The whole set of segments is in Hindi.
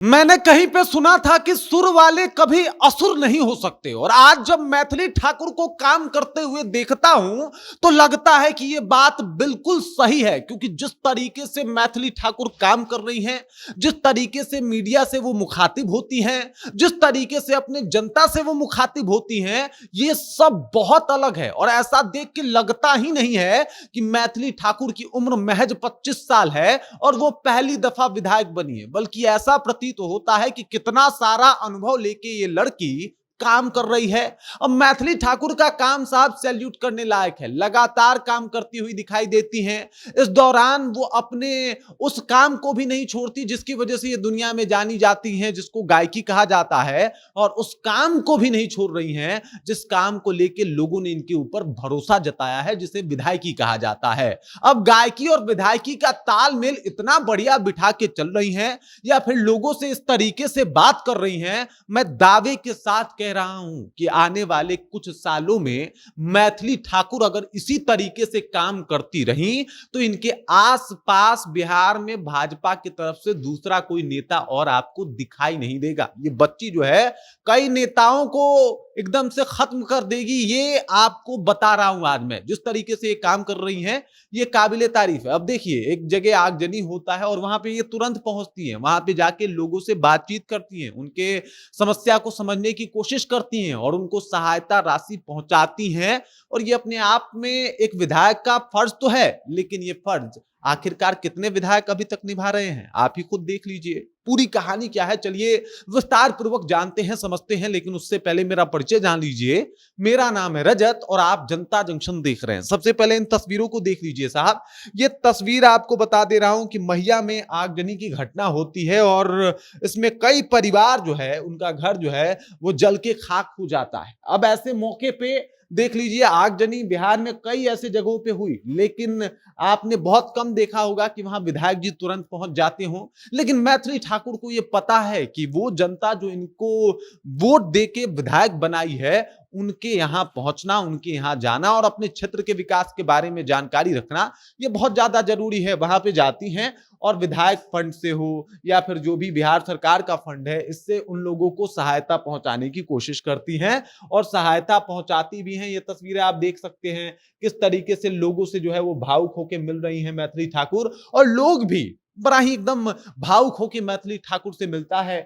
मैंने कहीं पे सुना था कि सुर वाले कभी असुर नहीं हो सकते और आज जब मैथिली ठाकुर को काम करते हुए देखता हूं तो लगता है कि यह बात बिल्कुल सही है, क्योंकि जिस तरीके से मैथिली ठाकुर काम कर रही हैं, जिस तरीके से मीडिया से वो मुखातिब होती हैं, जिस तरीके से अपने जनता से वो मुखातिब होती हैं, ये सब बहुत अलग है। और ऐसा देख के लगता ही नहीं है कि मैथिली ठाकुर की उम्र महज 25 साल है और वो पहली दफा विधायक बनी है, बल्कि ऐसा प्रतीत तो होता है कि कितना सारा अनुभव लेके ये लड़की काम कर रही है। अब मैथिली ठाकुर का काम साहब सैल्यूट करने लायक है, लगातार काम करती हुई दिखाई देती हैं। इस दौरान वो अपने उस काम को भी नहीं छोड़ती जिसकी वजह से ये दुनिया में जानी जाती हैं, जिसको गायकी कहा जाता है, और उस काम को भी नहीं छोड़ रही हैं जिस काम को लेके लोगों ने इनके ऊपर भरोसा जताया है, जिसे विधायकी कहा जाता है। अब गायकी और विधायकी का तालमेल इतना बढ़िया बिठा के चल रही हैं या फिर लोगों से इस तरीके से बात कर रही हैं, मैं दावे के साथ कह रहा हूं कि आने वाले कुछ सालों में मैथिली ठाकुर अगर इसी तरीके से काम करती रही तो इनके आसपास बिहार में भाजपा की तरफ से दूसरा कोई नेता और आपको दिखाई नहीं देगा। ये बच्ची जो है कई नेताओं को एकदम से खत्म कर देगी, ये आपको बता रहा हूं आज मैं। जिस तरीके से ये काम कर रही हैं ये काबिले तारीफ है। अब देखिए, एक जगह आगजनी होता है और वहां पे ये तुरंत पहुंचती है, वहां पे जाके लोगों से बातचीत करती हैं, उनके समस्या को समझने की कोशिश करती हैं और उनको सहायता राशि पहुंचाती हैं। और ये अपने आप में एक विधायक का फर्ज तो है, लेकिन ये फर्ज आखिरकार कितने विधायक अभी तक निभा रहे हैं, आप ही खुद देख लीजिए। पूरी कहानी क्या है चलिए विस्तार पूर्वक जानते हैं, समझते हैं, लेकिन उससे पहले मेरा परिचय जान लीजिए। मेरा नाम है रजत और आप जनता जंक्शन देख रहे हैं। सबसे पहले इन तस्वीरों को देख लीजिए साहब। ये तस्वीर आपको बता दे रहा हूं कि मैया में आगजनी की घटना होती है और इसमें कई परिवार जो है उनका घर जो है वो जल के खाक हो जाता है। अब ऐसे मौके पे देख लीजिए, आगजनी बिहार में कई ऐसे जगहों पे हुई, लेकिन आपने बहुत कम देखा होगा कि वहां विधायक जी तुरंत पहुंच जाते हों। लेकिन मैथिली ठाकुर को यह पता है कि वो जनता जो इनको वोट देके विधायक बनाई है, उनके यहां पहुंचना, उनके यहां जाना और अपने क्षेत्र के विकास के बारे में जानकारी रखना ये बहुत ज्यादा जरूरी है। वहां पे जाती हैं और विधायक फंड से हो या फिर जो भी बिहार सरकार का फंड है, इससे उन लोगों को सहायता पहुंचाने की कोशिश करती हैं और सहायता पहुंचाती भी हैं। ये तस्वीरें आप देख सकते हैं किस तरीके से लोगों से जो है वो भावुक होकर मिल रही हैं मैथिली ठाकुर, और लोग भी बड़ा ही एकदम भावुक होकर मैथिली ठाकुर से मिलता है।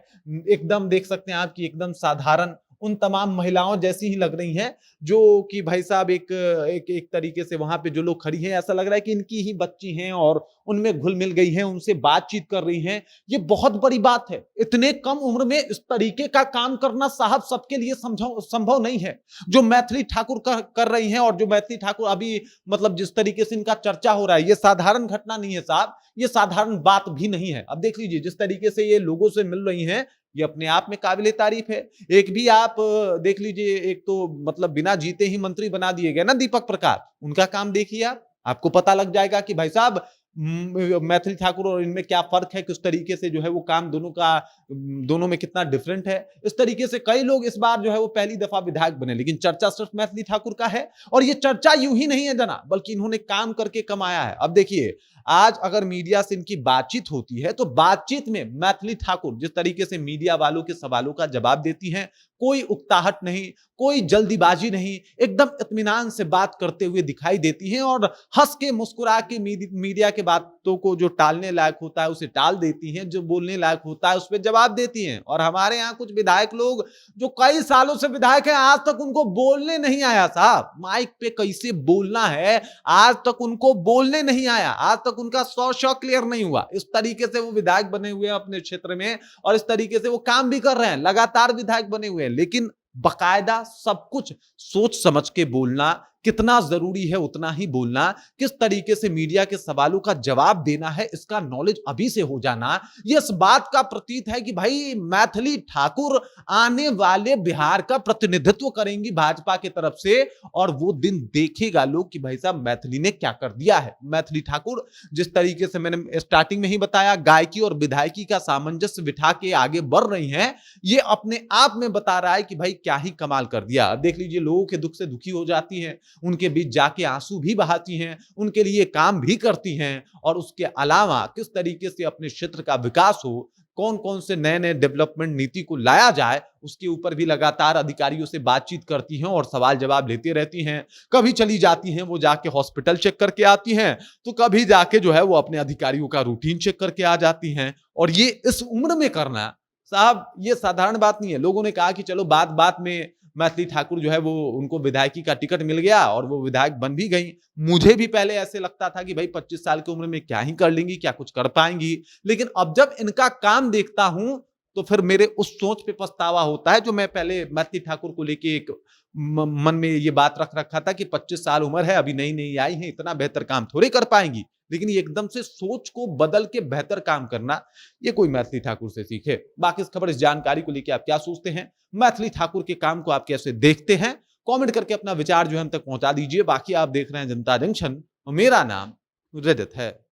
एकदम देख सकते हैं आप कि एकदम साधारण उन तमाम महिलाओं जैसी ही लग रही हैं, जो कि भाई साहब एक एक एक तरीके से वहां पे जो लोग खड़ी हैं ऐसा लग रहा है कि इनकी ही बच्ची हैं और उनमें घुल मिल गई हैं, उनसे बातचीत कर रही हैं। ये बहुत बड़ी बात है। इतने कम उम्र में इस तरीके का काम करना साहब सबके लिए संभव नहीं है, जो मैथिली ठाकुर कर रही हैं। और जो मैथिली ठाकुर अभी मतलब जिस तरीके से इनका चर्चा हो रहा है, ये साधारण घटना नहीं है साहब, ये साधारण बात भी नहीं है। अब देख लीजिए जिस तरीके से ये लोगों से मिल रही हैं, ये अपने आप में काबिले तारीफ है। एक भी आप देख लीजिए, एक तो मतलब बिना जीते ही मंत्री बना दिए गए ना दीपक प्रकाश, उनका काम देखिए आप, आपको पता लग जाएगा कि भाई साहब मैथिली ठाकुर और इनमें क्या फर्क है, किस तरीके से जो है वो काम दोनों का दोनों में कितना डिफरेंट है। इस तरीके से कई लोग इस बार जो है वो पहली दफा विधायक बने, लेकिन चर्चा सिर्फ मैथिली ठाकुर का है। और ये चर्चा यूं ही नहीं है जना, बल्कि इन्होंने काम करके कमाया है। अब देखिए, आज अगर मीडिया से इनकी बातचीत होती है तो बातचीत में मैथिली ठाकुर जिस तरीके से मीडिया वालों के सवालों का जवाब देती हैं, कोई उकताहट नहीं, कोई जल्दीबाजी नहीं, एकदम इत्मीनान से बात करते हुए दिखाई देती हैं और हंस के मुस्कुरा के मीडिया के बातों को जो टालने लायक होता है उसे टाल देती हैं, जो बोलने लायक होता है उस पर जवाब देती हैं। और हमारे यहाँ कुछ विधायक लोग जो कई सालों से विधायक हैं, आज तक उनको बोलने नहीं आया साहब, माइक पे कैसे बोलना है आज तक उनको बोलने नहीं आया, आज तक उनका 100 क्लियर नहीं हुआ। इस तरीके से वो विधायक बने हुए हैं अपने क्षेत्र में और इस तरीके से वो काम भी कर रहे हैं, लगातार विधायक बने हुए हैं। लेकिन बकायदा सब कुछ सोच समझ के बोलना कितना जरूरी है, उतना ही बोलना, किस तरीके से मीडिया के सवालों का जवाब देना है, इसका नॉलेज अभी से हो जाना, यह इस बात का प्रतीत है कि भाई मैथिली ठाकुर आने वाले बिहार का प्रतिनिधित्व करेंगी भाजपा की तरफ से। और वो दिन देखेगा लोग कि भाई साहब मैथिली ने क्या कर दिया है। मैथिली ठाकुर जिस तरीके से मैंने स्टार्टिंग में ही बताया, गायकी और विधायकी का सामंजस्य बिठा के आगे बढ़ रही हैं, ये अपने आप में बता रहा है कि भाई क्या ही कमाल कर दिया। देख लीजिए, लोगों के दुख से दुखी हो जाती हैं, उनके बीच जाके आंसू भी बहाती हैं, उनके लिए काम भी करती हैं और उसके अलावा किस तरीके से अपने क्षेत्र का विकास हो, कौन कौन से नए नए डेवलपमेंट नीति को लाया जाए, उसके ऊपर भी लगातार अधिकारियों से बातचीत करती हैं और सवाल जवाब लेती रहती हैं। कभी चली जाती हैं वो जाके हॉस्पिटल चेक करके आती हैं, तो कभी जाके जो है वो अपने अधिकारियों का रूटीन चेक करके आ जाती हैं। और ये इस उम्र में करना साहब, ये साधारण बात नहीं है। लोगों ने कहा कि चलो बात बात में मैथिली ठाकुर जो है वो, उनको विधायकी का टिकट मिल गया और वो विधायक बन भी गई। मुझे भी पहले ऐसे लगता था कि भाई 25 साल की उम्र में क्या ही कर लेंगी, क्या कुछ कर पाएंगी। लेकिन अब जब इनका काम देखता हूं तो फिर मेरे उस सोच पे पछतावा होता है जो मैं पहले मैथिली ठाकुर को लेके एक मन में ये बात रख रखा था कि 25 साल उम्र है, अभी नई नई आई है, इतना बेहतर काम थोड़े कर पाएंगी। लेकिन ये एकदम से सोच को बदल के बेहतर काम करना, ये कोई मैथिली ठाकुर से सीखे। बाकी इस खबर, इस जानकारी को लेकर आप क्या सोचते हैं, मैथिली ठाकुर के काम को आप कैसे देखते हैं, कमेंट करके अपना विचार जो है हम तक पहुंचा दीजिए। बाकी आप देख रहे हैं जनता जंक्शन और मेरा नाम रजत है।